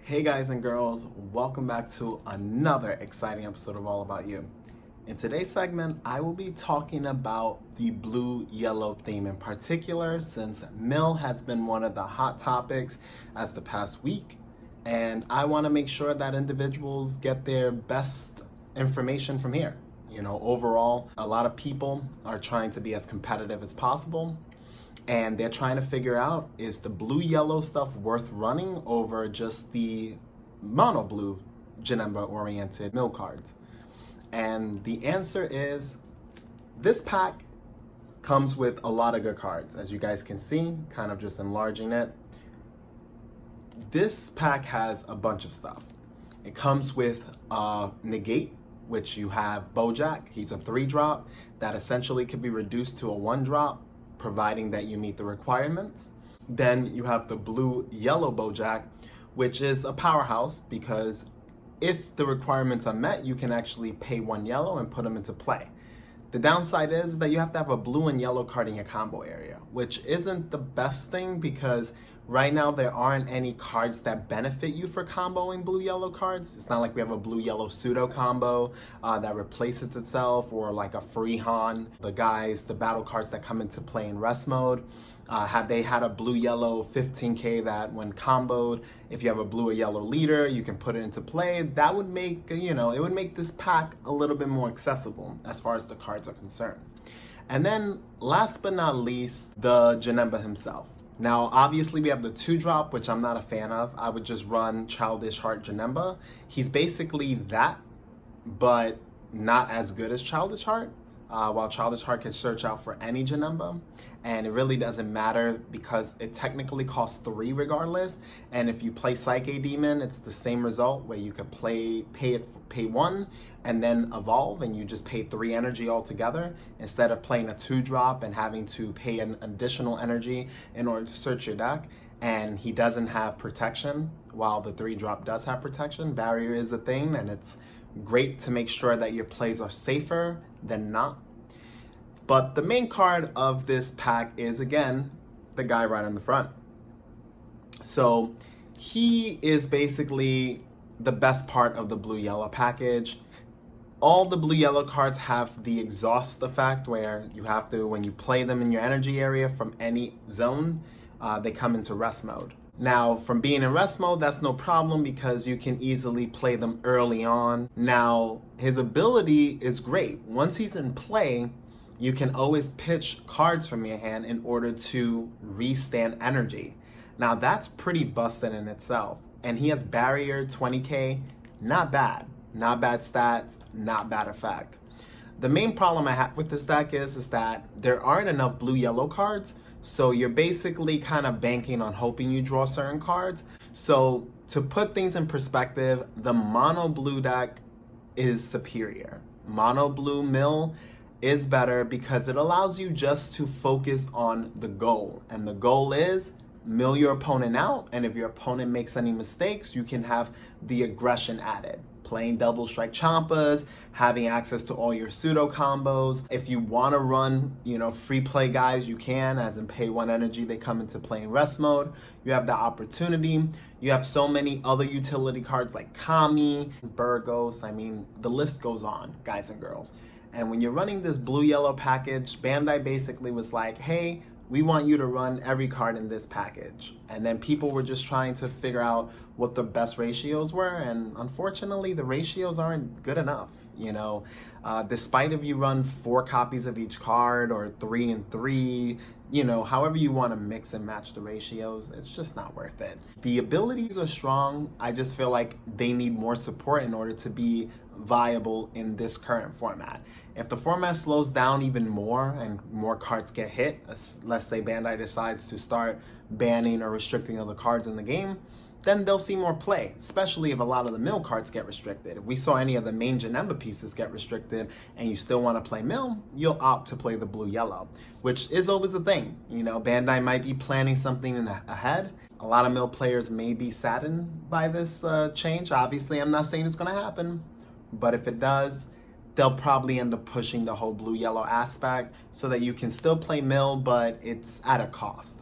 Hey guys and girls, welcome back to another exciting episode of All About You. In today's segment, I will be talking about the blue-yellow theme in particular, since Mill has been one of the hot topics as the past week, and I want to make sure that individuals get their best information from here. Overall, a lot of people are trying to be as competitive as possible, and they're trying to figure out, is the blue-yellow stuff worth running over just the mono-blue Janemba-oriented mill cards? And the answer is, this pack comes with a lot of good cards. As you guys can see, kind of just enlarging it. This pack has a bunch of stuff. It comes with Negate, which you have Bojack. He's a 3-drop that essentially could be reduced to a 1-drop, providing that you meet the requirements. Then you have the blue-yellow Bojack, which is a powerhouse because if the requirements are met, you can actually pay 1 yellow and put them into play. The downside is that you have to have a blue and yellow card in your combo area, which isn't the best thing because right now there aren't any cards that benefit you for comboing blue-yellow cards. It's not like we have a blue-yellow pseudo combo that replaces itself, or like a free Han. The battle cards that come into play in rest mode, had they had a blue-yellow 15k that when comboed, if you have a blue or yellow leader, you can put it into play. That would make, it would make this pack a little bit more accessible as far as the cards are concerned. And then last but not least, the Janemba himself. Now, obviously we have the 2-drop, which I'm not a fan of. I would just run Childish Heart Janemba. He's basically that, but not as good as Childish Heart. While Childish Heart can search out for any Janemba, and it really doesn't matter because it technically costs 3 regardless. And if you play Psyche Demon, it's the same result where you could pay 1 and then evolve, and you just pay 3 energy altogether instead of playing a 2-drop and having to pay an additional energy in order to search your deck. And he doesn't have protection, while the 3-drop does have protection. Barrier is a thing, and it's great to make sure that your plays are safer than not. But the main card of this pack is, again, the guy right on the front. So he is basically the best part of the blue-yellow package. All the blue-yellow cards have the exhaust effect, where you have to, when you play them in your energy area from any zone, they come into rest mode. Now, from being in rest mode, that's no problem because you can easily play them early on. Now, his ability is great. Once he's in play, you can always pitch cards from your hand in order to restand energy. Now, that's pretty busted in itself. And he has barrier 20k, not bad. Not bad stats, not bad effect. The main problem I have with this deck is that there aren't enough blue-yellow cards, so you're basically kind of banking on hoping you draw certain cards. So to put things in perspective, the mono blue deck is superior. Mono blue mill is better because it allows you just to focus on the goal. And the goal is mill your opponent out, and if your opponent makes any mistakes, you can have the aggression added. Playing double strike Champas, having access to all your pseudo combos. If you want to run, free play guys, you can, as in pay 1 energy, they come into play in rest mode. You have the opportunity. You have so many other utility cards like Kami, Burgos. I mean, the list goes on, guys and girls. And when you're running this blue-yellow package, Bandai basically was like, hey, we want you to run every card in this package. And then people were just trying to figure out what the best ratios were, and unfortunately the ratios aren't good enough. Despite if you run 4 copies of each card or 3 and 3, however you want to mix and match the ratios, it's just not worth it. The abilities are strong. I just feel like they need more support in order to be viable in this current format. If the format slows down even more and more cards get hit, let's say Bandai decides to start banning or restricting other cards in the game, then they'll see more play, especially if a lot of the mill cards get restricted. If we saw any of the main Janemba pieces get restricted and you still want to play mill, you'll opt to play the blue-yellow, which is always the thing. Bandai might be planning something ahead. A lot of mill players may be saddened by this change. Obviously, I'm not saying it's going to happen, but if it does, they'll probably end up pushing the whole blue-yellow aspect so that you can still play mill, but it's at a cost.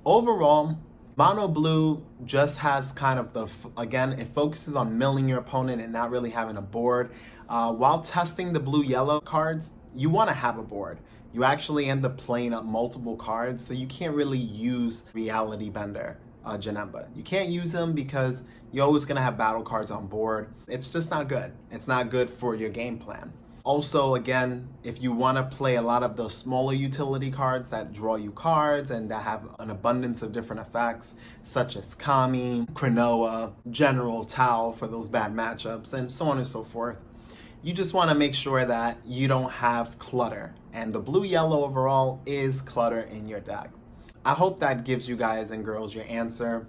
Overall, Mono blue just has kind of again, it focuses on milling your opponent and not really having a board. While testing the blue yellow cards, you want to have a board. You actually end up playing up multiple cards, so you can't really use Reality Bender, Janemba. You can't use them because you're always going to have battle cards on board. It's just not good. It's not good for your game plan. Also, again, if you want to play a lot of those smaller utility cards that draw you cards and that have an abundance of different effects, such as Kami, Krinoa, General Tao for those bad matchups, and so on and so forth, you just want to make sure that you don't have clutter. And the blue-yellow overall is clutter in your deck. I hope that gives you guys and girls your answer.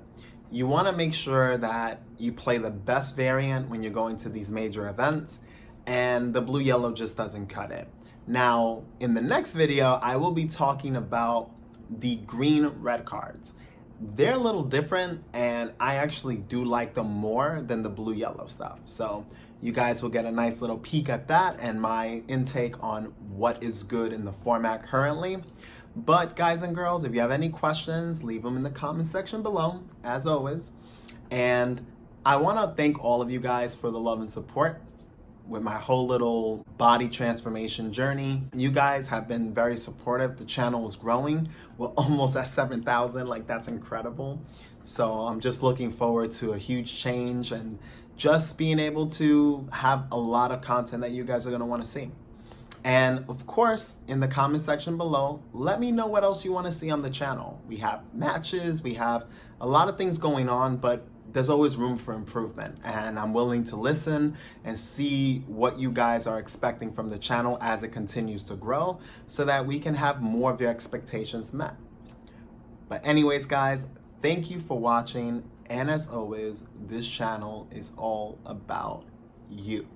You want to make sure that you play the best variant when you're going to these major events, and the blue-yellow just doesn't cut it. Now, in the next video, I will be talking about the green-red cards. They're a little different, and I actually do like them more than the blue-yellow stuff. So you guys will get a nice little peek at that and my intake on what is good in the format currently. But guys and girls, if you have any questions, leave them in the comment section below, as always. And I want to thank all of you guys for the love and support with my whole little body transformation journey. You guys have been very supportive. The channel is growing. We're almost at 7,000. Like, that's incredible. So I'm just looking forward to a huge change and just being able to have a lot of content that you guys are going to want to see. And of course, in the comment section below, let me know what else you want to see on the channel. We have matches, we have a lot of things going on, but there's always room for improvement, and I'm willing to listen and see what you guys are expecting from the channel as it continues to grow so that we can have more of your expectations met. But anyways, guys, thank you for watching, and as always, this channel is all about you.